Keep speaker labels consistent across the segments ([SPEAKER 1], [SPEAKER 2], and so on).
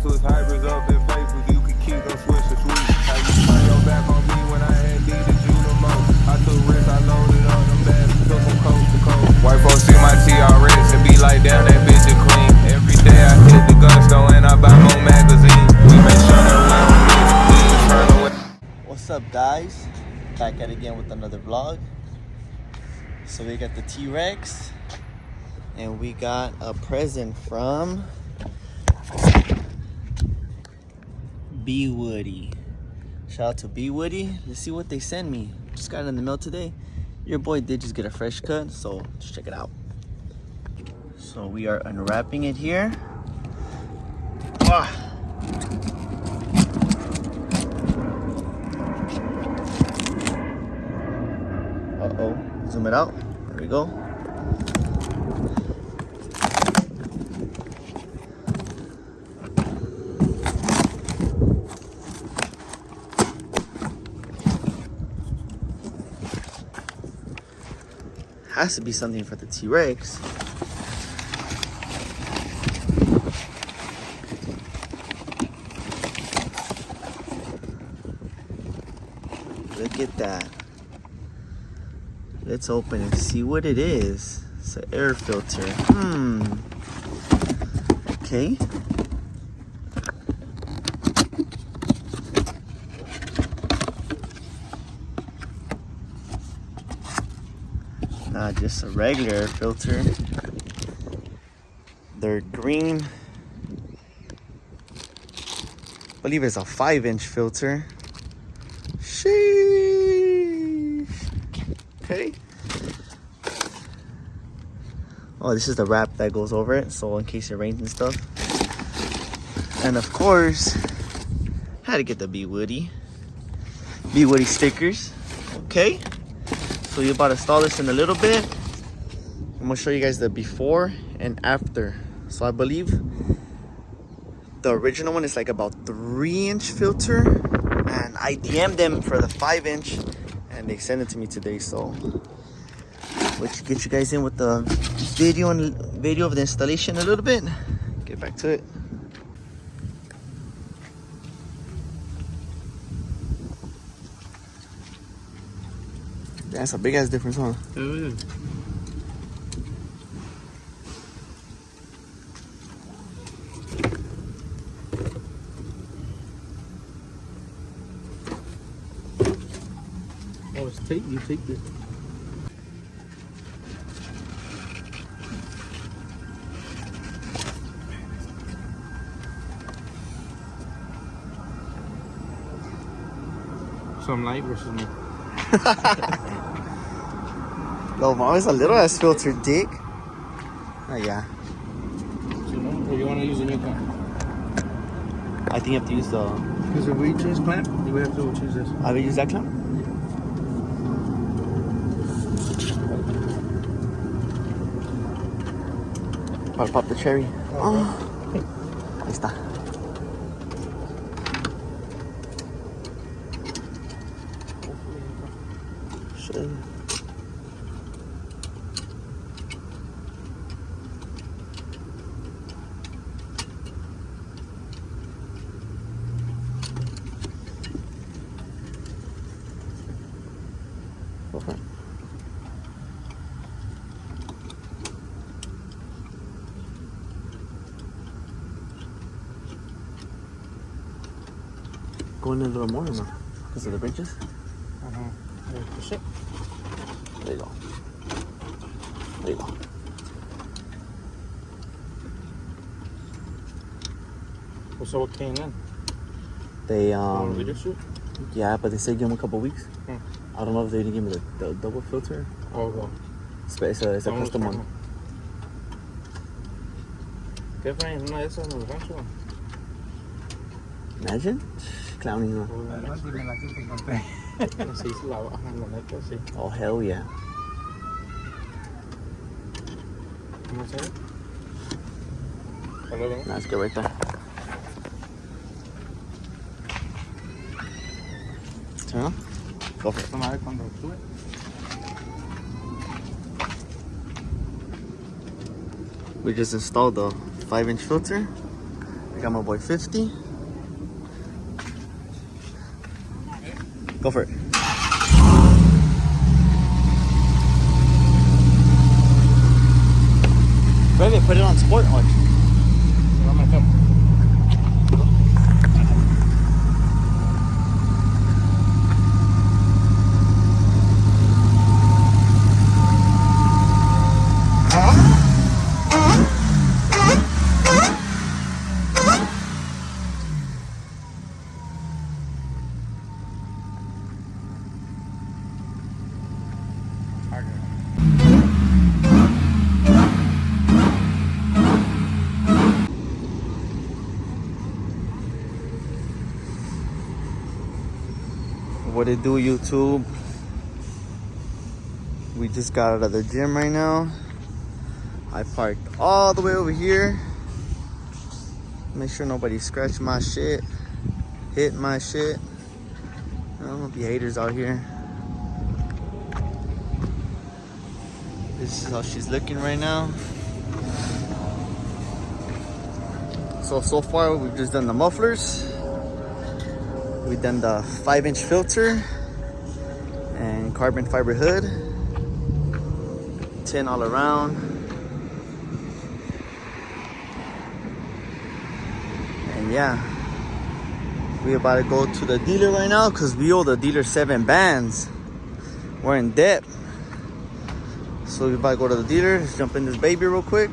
[SPEAKER 1] twist hybrids up in papers, you can keep them switching sweet. How you turn your back on me when I had needed you the most? I took risks, I loaded up them bags, took them coast to coast. White folks see my TRX and be like, damn, that bitch is clean. Every day I hit the gun store and I buy more magazines. We make sure that we turn away.
[SPEAKER 2] What's up, guys? Back at it again with another vlog. So we got the TRX and we got a present from B Woody. Shout out to B Woody. Let's see what they send me. Just got it in the mail today. Your boy did just get a fresh cut, so just check it out. So we are unwrapping it here. Uh-oh, zoom it out. There we go. Has to be something for the TRX. Look at that. Let's open and see what it is. It's an air filter. Okay. Not just a regular air filter. They're green. I believe it's a 5-inch filter. Sheesh. Okay. Oh, this is the wrap that goes over it, so in case it rains and stuff. And of course, had to get the B Woody stickers. Okay. So you're about to install this in a little bit. I'm gonna show you guys the before and after. So I believe the original one is like about 3-inch filter, and I DM'd them for the 5-inch, and they sent it to me today. So let's get you guys in with the video of the installation a little bit. Get back to it. That's a big ass difference, huh?
[SPEAKER 3] Yeah. Oh, it's tape. You take this. Some light versus me.
[SPEAKER 2] No, mom, it's a little ass filter, dick. Oh, yeah.
[SPEAKER 3] So, or you want to use a new clamp?
[SPEAKER 2] I think you have to use the...
[SPEAKER 3] Because if we change clamp, we have to choose this.
[SPEAKER 2] I will use that clamp? Pop the cherry. Oh. Ahí está. Shit. Okay. Go in a little more or no? Because of the bridges?
[SPEAKER 3] Push it.
[SPEAKER 2] There you go. There you go.
[SPEAKER 3] So what came in?
[SPEAKER 2] They
[SPEAKER 3] Video shoot?
[SPEAKER 2] yeah, but they said give them a couple weeks.
[SPEAKER 3] Hmm.
[SPEAKER 2] I don't know if they didn't give me the double filter.
[SPEAKER 3] Oh, well.
[SPEAKER 2] It's a custom one.
[SPEAKER 3] ¿Qué fue? Una de esas en el rancho.
[SPEAKER 2] Imagine? Clowning, huh?
[SPEAKER 3] Sí, se la bajan, la neta, sí.
[SPEAKER 2] Oh, hell yeah.
[SPEAKER 3] ¿Cómo se ve? Hello, ¿no?
[SPEAKER 2] Nah, it's good right there. Turn on. Go for it.
[SPEAKER 3] Una vez cuando sube.
[SPEAKER 2] We just installed the 5-inch filter. Got my boy 50. Go for it. Baby, put it on sport. Watch.
[SPEAKER 3] I'm gonna come.
[SPEAKER 2] What it do, YouTube? We just got out of the gym right now. I parked all the way over here. Make sure nobody scratched my shit, hit my shit. I don't want to be haters out here. This is how she's looking right now. So far we've just done the mufflers. We've done the 5-inch filter and carbon fiber hood. 10 all around. And yeah, we about to go to the dealer right now because we owe the dealer 7 bands. We're in debt. So we about to go to the dealer. Let's jump in this baby real quick.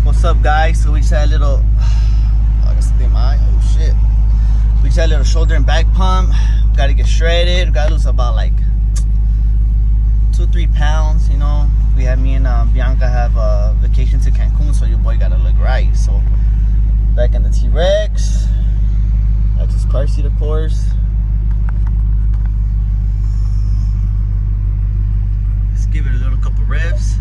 [SPEAKER 2] What's up, guys? So we just had a little, oh, I gotta my eye. Oh shit. We just had a little shoulder and back pump. Got to get shredded. Got to lose about like 2-3 pounds. You know, we had me and Bianca have a vacation to Cancun, so your boy got to look right. So back in the TRX. That's his car seat, of course. Let's give it a little couple revs.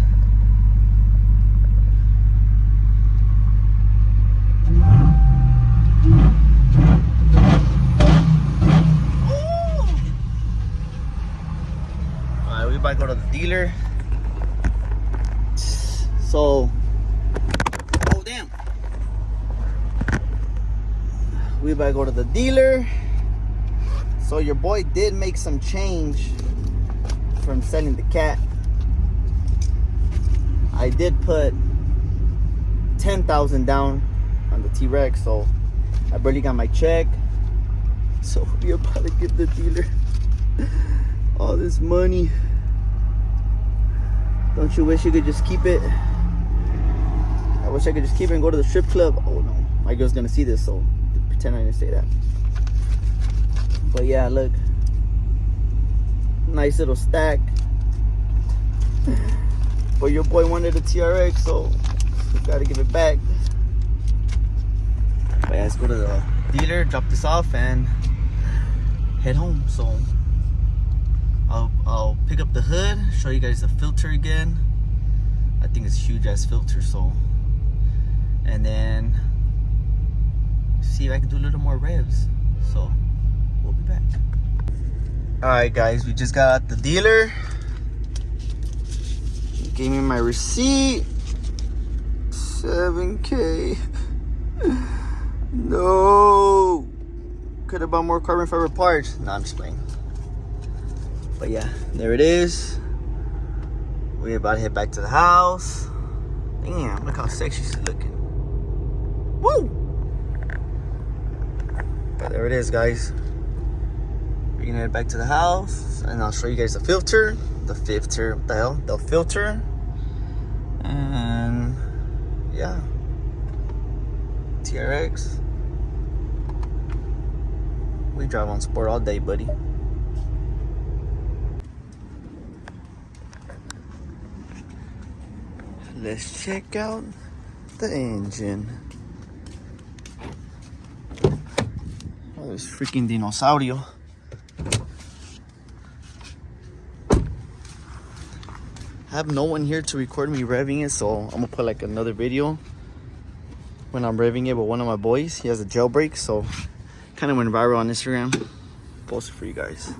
[SPEAKER 2] Alright, we about to go to the dealer. So, oh damn. We about to go to the dealer. So your boy did make some change from selling the cat. I did put 10,000 down on the TRX, so I barely got my check. So we're about to give the dealer all this money. Don't you wish you could just keep it? I wish I could just keep it and go to the strip club. Oh no, my girl's gonna see this, so pretend I didn't say that. But yeah, look, nice little stack. But your boy wanted a TRX, so we gotta give it back. But yeah, let's go to the dealer, drop this off, and head home. So I'll pick up the hood, show you guys the filter again. I think it's a huge ass filter, so, and then see if I can do a little more revs. So we'll be back. All right, guys, we just got out the dealer. Gave me my receipt. 7K. No. Could have bought more carbon fiber parts. No, I'm just playing. But yeah, there it is. We're about to head back to the house. Damn, look how sexy she's looking. Woo! But there it is, guys. We're gonna head back to the house and I'll show you guys the filter. The filter, what the hell? The filter. And yeah. TRX. We drive on sport all day, buddy. Let's check out the engine. Oh, this freaking dinosaurio. I have no one here to record me revving it, so I'm gonna put like another video when I'm revving it with one of my boys. He has a jailbreak, so kind of went viral on Instagram. Post it for you guys.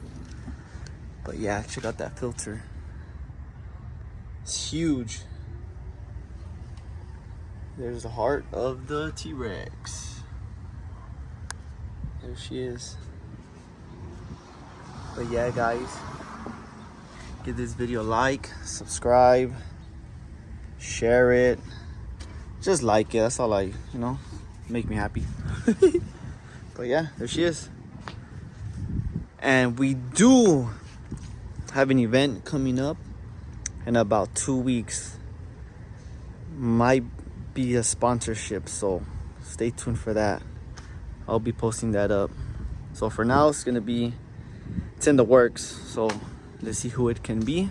[SPEAKER 2] But yeah, check out that filter. It's huge. There's the heart of the T-Rex. There she is. But yeah, guys, give this video a like, subscribe, share it. Just like it. That's all make me happy. But yeah, there she is. And we do have an event coming up in about 2 weeks. Might be a sponsorship, so stay tuned for that. I'll be posting that up. So for now, it's in the works, so let's see who it can be.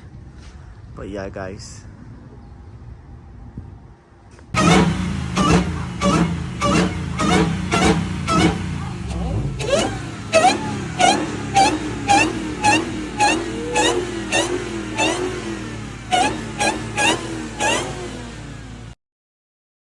[SPEAKER 2] But yeah, guys,